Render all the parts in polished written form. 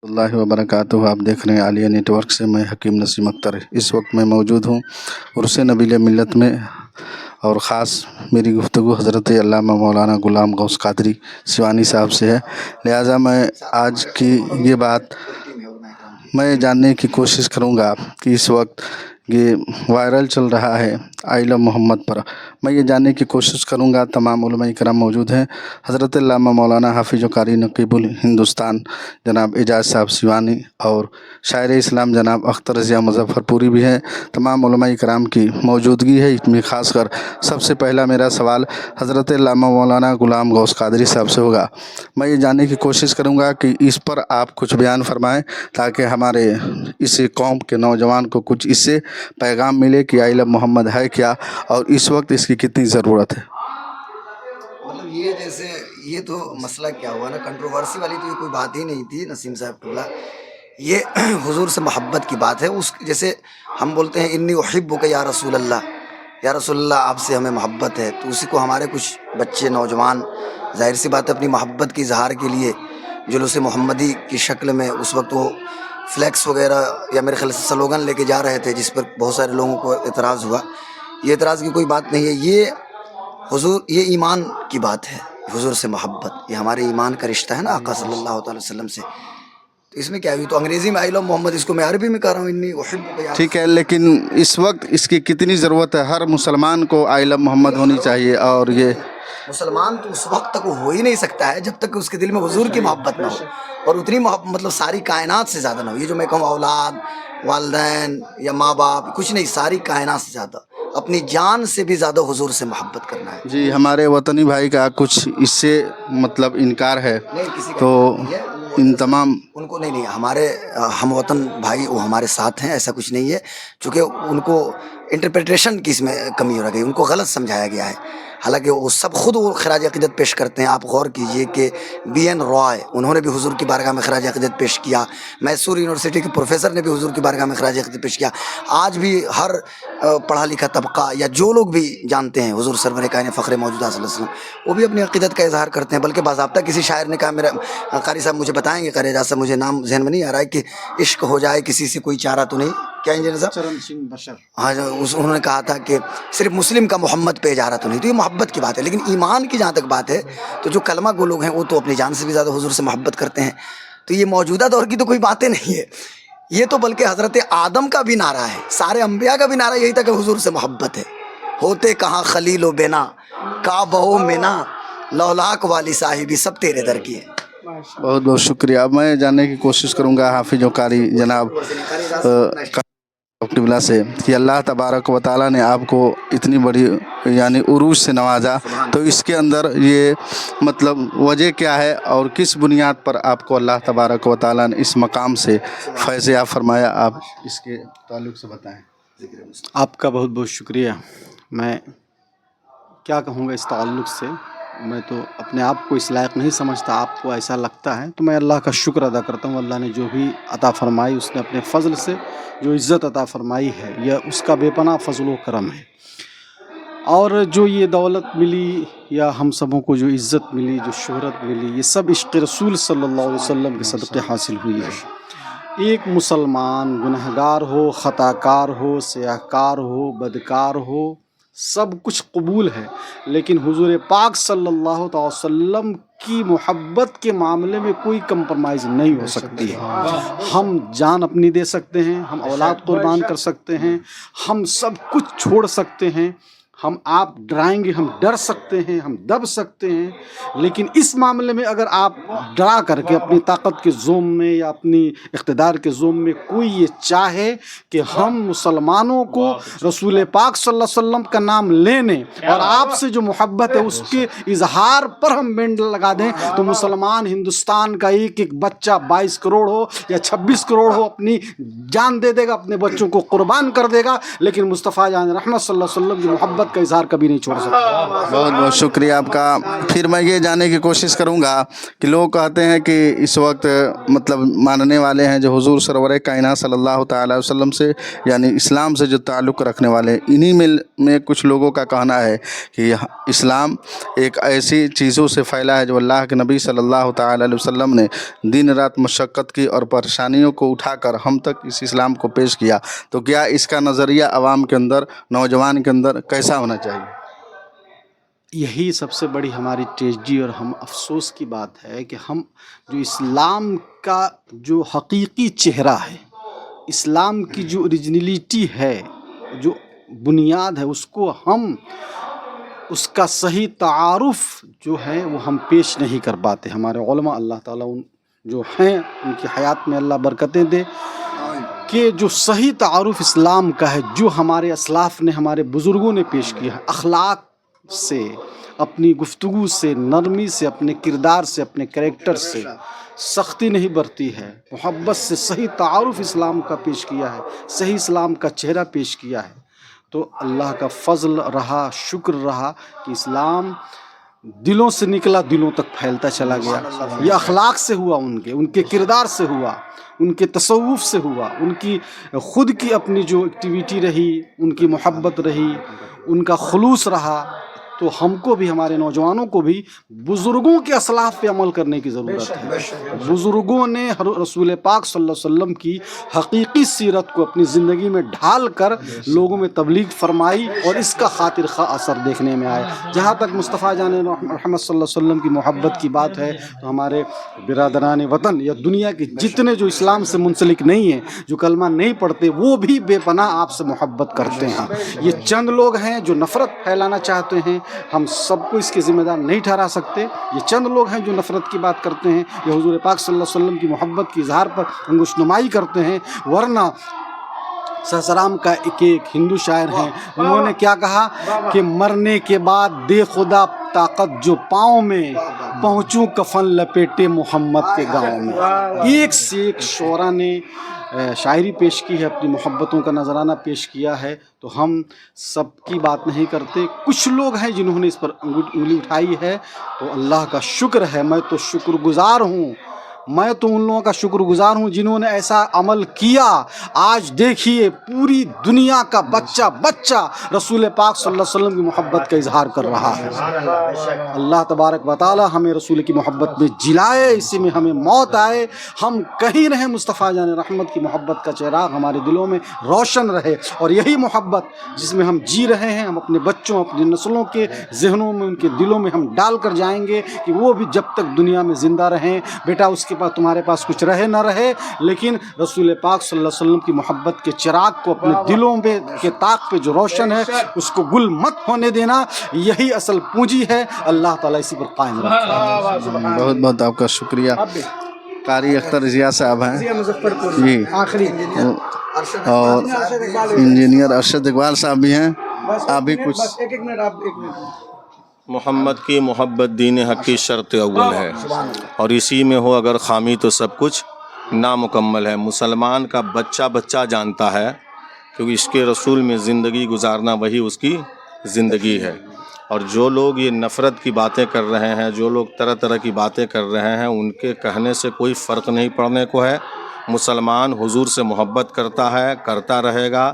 اللہ وبرکاتہ۔ آپ دیکھ رہے ہیں عالیہ نیٹ ورک سے، میں حکیم نسیم اختر اس وقت میں موجود ہوں عرس نبیل ملت میں، اور خاص میری گفتگو حضرت علامہ مولانا غلام غوث قادری سیوانی صاحب سے ہے، لہٰذا میں آج کی یہ بات میں جاننے کی کوشش کروں گا کہ اس وقت یہ وائرل چل رہا ہے آئی لو محمد پر، میں یہ جاننے کی کوشش کروں گا۔ تمام علماء کرام موجود ہیں، حضرت علامہ مولانا حافظ و قاری نقیب الہندوستان جناب اعجاز صاحب سیوانی اور شاعر اسلام جناب اختر ضیاء مظفر پوری بھی ہیں، تمام علماء کرام کی موجودگی ہے اس میں۔ خاص کر سب سے پہلا میرا سوال حضرت علامہ مولانا غلام غوث قادری صاحب سے ہوگا، میں یہ جاننے کی کوشش کروں گا کہ اس پر آپ کچھ بیان فرمائیں تاکہ ہمارے اس قوم کے نوجوان کو کچھ اس سے پیغام ملے کہ آئی لو محمد ہے کیا اور اس وقت اس کی کتنی ضرورت ہے۔ مطلب یہ جیسے یہ تو مسئلہ کیا ہوا نا، کنٹروورسی والی تو یہ کوئی بات ہی نہیں تھی نسیم صاحب قبلہ، یہ حضور سے محبت کی بات ہے۔ اس جیسے ہم بولتے ہیں انی احبک یا رسول اللہ، یا رسول اللہ آپ سے ہمیں محبت ہے، تو اسی کو ہمارے کچھ بچے نوجوان ظاہر سی بات ہے اپنی محبت کی اظہار کے لیے جلوس محمدی کی شکل میں اس وقت وہ فلیکس وغیرہ یا میرے خیال سے سلوگن لے کے جا رہے تھے، جس پر بہت سارے لوگوں کو اعتراض ہوا۔ یہ اعتراض کی کوئی بات نہیں ہے، یہ حضور، یہ ایمان کی بات ہے، حضور سے محبت یہ ہمارے ایمان کا رشتہ ہے نا آقا صلی اللہ تعالی وسلم سے۔ تو اس میں کیا ہوئی، تو انگریزی میں آئی لو محمد، اس کو میں عربی میں کہہ رہا ہوں انی احبک یا۔ ٹھیک ہے، لیکن اس وقت اس کی کتنی ضرورت ہے؟ ہر مسلمان کو آئی لو محمد ہونی چاہیے، اور یہ مسلمان تو اس وقت تک وہ ہو ہی نہیں سکتا ہے جب تک کہ اس کے دل میں حضور کی محبت نہ ہو، اور اتنی محبت مطلب ساری کائنات سے زیادہ نہ ہو۔ یہ جو میں کہوں اولاد، والدین یا ماں باپ، کچھ نہیں، ساری کائنات سے زیادہ، اپنی جان سے بھی زیادہ حضور سے محبت کرنا ہے۔ جی ہمارے وطنی بھائی کا کچھ اس سے مطلب انکار ہے، نہیں کسی کا تو نہیں ہے، ان تمام ان کو نہیں، ہمارے ہم وطن بھائی وہ ہمارے ساتھ ہیں، ایسا کچھ نہیں ہے، چونکہ ان کو انٹرپریٹیشن کی اس میں کمی ہو رہی ہے، ان کو غلط سمجھایا گیا ہے، حالانکہ وہ سب خود وہ خراج عقیدت پیش کرتے ہیں۔ آپ غور کیجئے کہ بی این رائے انہوں نے بھی حضور کی بارگاہ میں خراج عقیدت پیش کیا، میسور یونیورسٹی کے پروفیسر نے بھی حضور کی بارگاہ میں خراج عقیدت پیش کیا۔ آج بھی ہر پڑھا لکھا طبقہ یا جو لوگ بھی جانتے ہیں حضور سرور کائنات فخر موجودہ صلی اللہ علیہ وسلم، وہ بھی اپنی عقیدت کا اظہار کرتے ہیں۔ بلکہ باضابطہ کسی شاعر نے کہا، میرا قاری صاحب مجھے بتائیں گے، قاری اعجاز صاحب مجھے نام ذہن میں نہیں آ رہا ہے، کہ عشق ہو جائے کسی سے کوئی چارہ تو نہیں، کیا انجینئر صاحب؟ چرن سنگھ بشر۔ ہاں، انہوں نے کہا تھا کہ صرف مسلم کا محمد پہ اجارہ تو نہیں، تو یہ محبت کی بات ہے۔ لیکن ایمان کی جہاں تک بات ہے تو جو کلمہ گو لوگ ہیں وہ تو اپنی جان سے بھی زیادہ حضور سے محبت کرتے ہیں، تو یہ موجودہ دور کی تو کوئی باتیں نہیں ہے، یہ تو بلکہ حضرت آدم کا بھی نعرہ ہے، سارے انبیاء کا بھی نعرہ یہی تھا کہ حضور سے محبت ہے۔ ہوتے کہاں خلیل و بنا، کعبہ و منا، لولاک والی صاحبی سب تیرے در کی ہے۔ بہت بہت شکریہ۔ میں جاننے کی کوشش کروں گا حافظ و قاری جناب قبلہ سے کہ اللہ تبارک و تعالیٰ نے آپ کو اتنی بڑی یعنی عروج سے نوازا، تو اس کے اندر یہ مطلب وجہ کیا ہے اور کس بنیاد پر آپ کو اللہ تبارک و تعالیٰ نے اس مقام سے فیض یاب فرمایا، آپ اس کے تعلق سے بتائیں۔ آپ کا بہت بہت شکریہ۔ میں کیا کہوں گا اس تعلق سے، میں تو اپنے آپ کو اس لائق نہیں سمجھتا، آپ کو ایسا لگتا ہے، تو میں اللہ کا شکر ادا کرتا ہوں۔ اللہ نے جو بھی عطا فرمائی، اس نے اپنے فضل سے جو عزت عطا فرمائی ہے، یہ اس کا بے پناہ فضل و کرم ہے۔ اور جو یہ دولت ملی یا ہم سبوں کو جو عزت ملی، جو شہرت ملی، یہ سب عشق رسول صلی اللہ علیہ وسلم کے صدقے حاصل ہوئی ہے۔ ایک مسلمان گنہگار ہو، خطا کار ہو، سیاہ کار ہو، بدکار ہو، سب کچھ قبول ہے، لیکن حضور پاک صلی اللہ تعالی وسلم کی محبت کے معاملے میں کوئی کمپرمائز نہیں ہو سکتی ہے۔ ہم جان اپنی دے سکتے ہیں، ہم اولاد قربان کر سکتے ہیں، ہم سب کچھ چھوڑ سکتے ہیں، ہم آپ ڈرائیں گے، ہم ڈر سکتے ہیں، ہم دب سکتے ہیں، لیکن اس معاملے میں اگر آپ ڈرا کر کے اپنی طاقت کے زوم میں یا اپنی اقتدار کے زوم میں کوئی یہ چاہے کہ ہم مسلمانوں کو رسول پاک صلی اللہ علیہ وسلم کا نام لینے اور آپ سے جو محبت ہے اس کے اظہار پر ہم بینڈ لگا دیں، تو مسلمان ہندوستان کا ایک ایک بچہ 22 کروڑ ہو یا 26 کروڑ ہو اپنی جان دے دے گا، اپنے بچوں کو قربان کر دے گا، لیکن مصطفیٰ جان رحمت صلی اللہ علیہ وسلم کی محبت का इजहार कभी नहीं छोड़ सकता। बहुत बहुत शुक्रिया आपका। फिर मैं ये जानने की कोशिश करूँगा कि लोग कहते हैं कि इस वक्त मतलब मानने वाले हैं जो हुजूर सरवर कायनात सल्लल्लाहु ताला अलैहि वसल्लम से यानी इस्लाम से जो ताल्लुक़ रखने वाले, इन्हीं में कुछ लोगों का कहना है कि इस्लाम एक ऐसी चीज़ों से फैला है जो अल्लाह के नबी सल्लल्लाहु ताला अलैहि वसल्लम ने दिन रात मशक्क़त की और परेशानियों को उठाकर हम तक इस इस्लाम को पेश किया। तो क्या इसका नज़रिया आवाम के अंदर, नौजवान के अंदर कैसा होना चाहिए? यही सबसे बड़ी हमारी ट्रेजेडी और हम अफसोस की बात है कि हम जो इस्लाम का जो हकीकी चेहरा है, इस्लाम की जो ओरिजिनलिटी है, जो बुनियाद है, उसको हम उसका सही तारुफ जो है वो हम पेश नहीं कर पाते। हमारे उलमा, अल्लाह ताला उन जो हैं उनकी हयात में अल्लाह बरकतें दे, कि जो सही तारुफ इस्लाम का है, जो हमारे असलाफ़ ने, हमारे बुज़ुर्गों ने पेश किया है, अखलाक से, अपनी गुफ्तगू से, नरमी से, अपने किरदार से, अपने कैरेक्टर से सख्ती नहीं बरती है, मोहब्बत से सही तारुफ इस्लाम का पेश किया है, सही इस्लाम का चेहरा पेश किया है। तो अल्लाह का फ़ज़ल रहा, शुक्र रहा कि इस्लाम दिलों से निकला, दिलों तक फैलता चला गया। ये अखलाक से हुआ, उनके किरदार से हुआ, उनके तसव्वुफ़ से हुआ, उनकी ख़ुद की अपनी जो एक्टिविटी रही, उनकी मोहब्बत रही, उनका खुलूस रहा। तो हमको भी, हमारे नौजवानों को भी बुज़ुर्गों के असलाफ़ पे अमल करने की ज़रूरत है। बुज़ुर्गों ने रसूल पाक सल्लल्लाहु अलैहि वसल्लम की हकीकी सीरत को अपनी ज़िंदगी में ढाल कर लोगों में तबलीग फरमाई और इसका खातिर खा असर देखने में आया। जहाँ तक मुस्तफ़ा जान मोहम्मद सल्लल्लाहु अलैहि वसल्लम की मोहब्बत की बात है, तो हमारे बिरादरान वतन या दुनिया के जितने जो इस्लाम से मुंसलिक नहीं हैं, जो कलमा नहीं पढ़ते, वो भी बेपनाह आपसे मोहब्बत करते हैं। ये चंद लोग हैं जो नफ़रत फैलाना चाहते हैं, हम सबको इसके ज़िम्मेदार नहीं ठहरा सकते। ये चंद लोग हैं जो नफ़रत की बात करते हैं, ये हुज़ूर पाक सल्लल्लाहु अलैहि वसल्लम की मोहब्बत की इज़हार पर अंगुशनुमाई करते हैं। वरना ससराम का एक हिंदू शायर हैं, उन्होंने क्या कहा कि मरने के बाद दे खुदा ताकत जो पाँव में, पहुँचूँ कफन लपेटे मोहम्मद के गाँव में। एक से एक शोरा ने शायरी पेश की है, अपनी मोहब्बतों का नजराना पेश किया है। तो हम सब की बात नहीं करते, कुछ लोग हैं जिन्होंने इस पर उंगली उठाई है। तो अल्लाह का शुक्र है, मैं तो शुक्रगुजार हूँ, मैं तो उन लोगों का शुक्रगुजार हूँ जिन्होंने ऐसा अमल किया। आज देखिए पूरी दुनिया का बच्चा बच्चा रसूल पाक सल्लल्लाहु अलैहि वसल्लम की मोहब्बत का इजहार कर रहा है। अल्लाह तबारक व तआला हमें रसूल की मोहब्बत में जिलाए, इसी में हमें मौत आए, हम कहीं रहें मुस्तफ़ा जान रहमत की मोहब्बत का चिराग हमारे दिलों में रोशन रहे। और यही मोहब्बत जिसमें हम जी रहे हैं, हम अपने बच्चों, अपनी नस्लों के जहनों में, उनके दिलों में हम डाल कर जाएंगे कि वो भी जब तक दुनिया में ज़िंदा रहें, बेटा उसके पास, तुम्हारे पास कुछ रहे ना रहे, लेकिन रसूल पाक सल्लल्लाहु अलैहि वसल्लम की मोहब्बत के चिराग को अपने दिलों में के ताक पे जो रोशन है, उसको गुल मत होने देना। यही असल पूंजी है। अल्लाह ताला इसी पर कायम रखे। बहुत बहुत आपका शुक्रिया। कारी अख्तर जिया साहब हैं जी, और इंजीनियर अरशद इकबाल साहब भी हैं। आप भी कुछ। एक मिनट। मोहम्मद की मोहब्बत दीन हक़ की शर्त अव्वल है, और इसी में हो अगर खामी तो सब कुछ नामुकम्मल है। मुसलमान का बच्चा बच्चा जानता है, क्योंकि इसके रसूल में ज़िंदगी गुजारना वही उसकी ज़िंदगी है। और जो लोग ये नफ़रत की बातें कर रहे हैं, जो लोग तरह तरह की बातें कर रहे हैं, उनके कहने से कोई फ़र्क नहीं पड़ने को है। मुसलमान हुजूर से मोहब्बत करता है, करता रहेगा,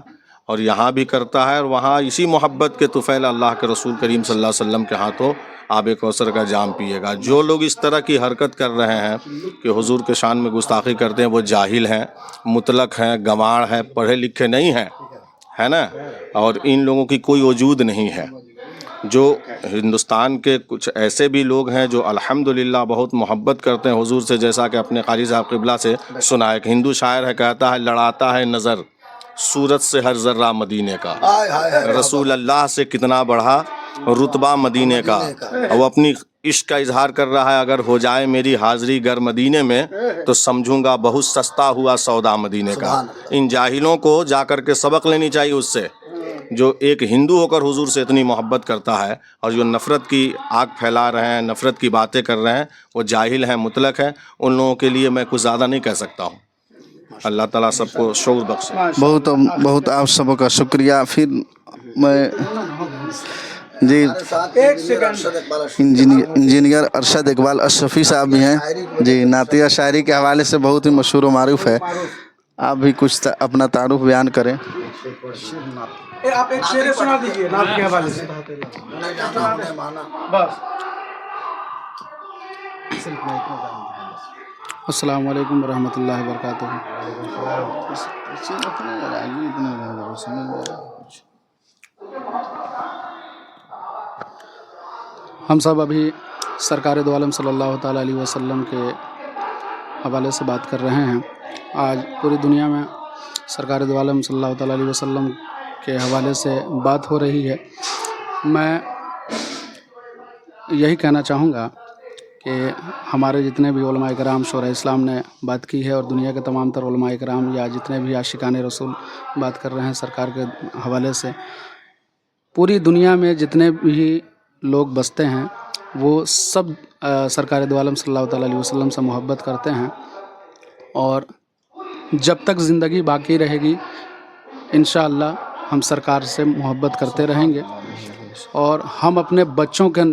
और यहाँ भी करता है, और वहाँ इसी मोहब्बत के तुफ़ैल अल्लाह के रसूल करीम सल्लल्लाहु अलैहि वसल्लम के हाथों आब कौसर का जाम पिएगा। जो लोग इस तरह की हरकत कर रहे हैं कि हुजूर के शान में गुस्ताखी करते हैं, वो जाहिल हैं, मुतलक हैं, गंवार हैं, पढ़े लिखे नहीं हैं, है ना। और इन लोगों की कोई वजूद नहीं है। जो हिंदुस्तान के कुछ ऐसे भी लोग हैं जो अल्हम्दुलिल्लाह बहुत मोहब्बत करते हैं हुजूर से, जैसा कि अपने क़ारी साहब क़िबला से सुना है। एक हिंदू शायर है, कहता है, लड़ाता है नज़र सूरत से हर ज़र्रा मदीने का, रसूल अल्लाह से कितना बढ़ा रुतबा मदीने का। और वो अपनी इश्क का इजहार कर रहा है, अगर हो जाए मेरी हाज़री गर मदीने में, तो समझूंगा बहुत सस्ता हुआ सौदा मदीने का। इन जाहिलों को जा कर के सबक लेनी चाहिए उससे, जो एक हिंदू होकर हुजूर से इतनी मोहब्बत करता है, और जो नफ़रत की आग फैला रहे हैं, नफ़रत की बातें कर रहे हैं, वो जाहिल हैं, मुतलक हैं। उन लोगों के लिए मैं कुछ ज़्यादा नहीं कह सकता हूँ। अल्लाह ताला सबको शऊर बख्शे। बहुत बहुत आप सबका शुक्रिया। फिर मैं जी हमारे साथ इंजीनियर अरशद इकबाल अशरफी इंजीनियर अरशद इकबाल अशरफी साहब भी हैं जी। नातिया शायरी के हवाले से बहुत ही मशहूर व मारूफ है। आप भी कुछ अपना तारुफ बयान करें। आप एक शेर सुना दीजिए नाम के हवाले से। बस। अस्सलाम वालेकुम रहमतुल्लाहि व बरकातुहू। हम सब अभी सरकार दो आलम सल्लल्लाहु ताला अलैहि वसल्लम के हवाले से बात कर रहे हैं। आज पूरी दुनिया में सरकार दो आलम सल्लल्लाहु ताला अलैहि वसल्लम के हवाले से बात हो रही है। मैं यही कहना चाहूँगा कि हमारे जितने भी उलमा इकराम शोरा इस्लाम ने बात की है और दुनिया के तमाम तर उलमा इकराम या जितने भी आशिकान रसूल बात कर रहे हैं सरकार के हवाले से, पूरी दुनिया में जितने भी लोग बसते हैं वो सब सरकार दो आलम सल्लल्लाहु ताला अलैहि वसल्लम से मोहब्बत करते हैं। और जब तक ज़िंदगी बाकी रहेगी इंशाअल्लाह हम सरकार से मोहब्बत करते रहेंगे और हम अपने बच्चों के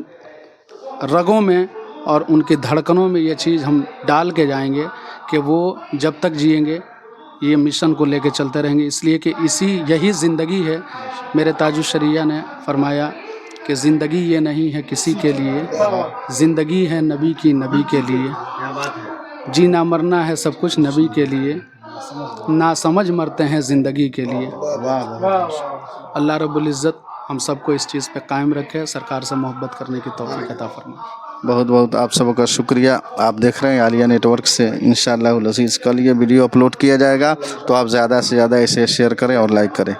रगों में और उनकी धड़कनों में ये चीज़ हम डाल के जाएंगे कि वो जब तक जिएंगे ये मिशन को लेके चलते रहेंगे। इसलिए कि यही ज़िंदगी है। मेरे ताजुश्शरिया ने फरमाया कि ज़िंदगी ये नहीं है किसी के लिए, ज़िंदगी है नबी की नबी के लिए। जीना मरना है सब कुछ नबी के लिए, ना समझ मरते हैं ज़िंदगी के लिए। अल्लाह रब्बुल इज़्ज़त हम सबको इस चीज़ पे कायम रखे, सरकार से मोहब्बत करने की तौफीक अता फरमाए। बहुत बहुत आप सबका शुक्रिया। आप देख रहे हैं आलिया नेटवर्क से। इंशाअल्लाह अज़ीज़ कल ये वीडियो अपलोड किया जाएगा, तो आप ज़्यादा से ज़्यादा इसे शेयर करें और लाइक करें।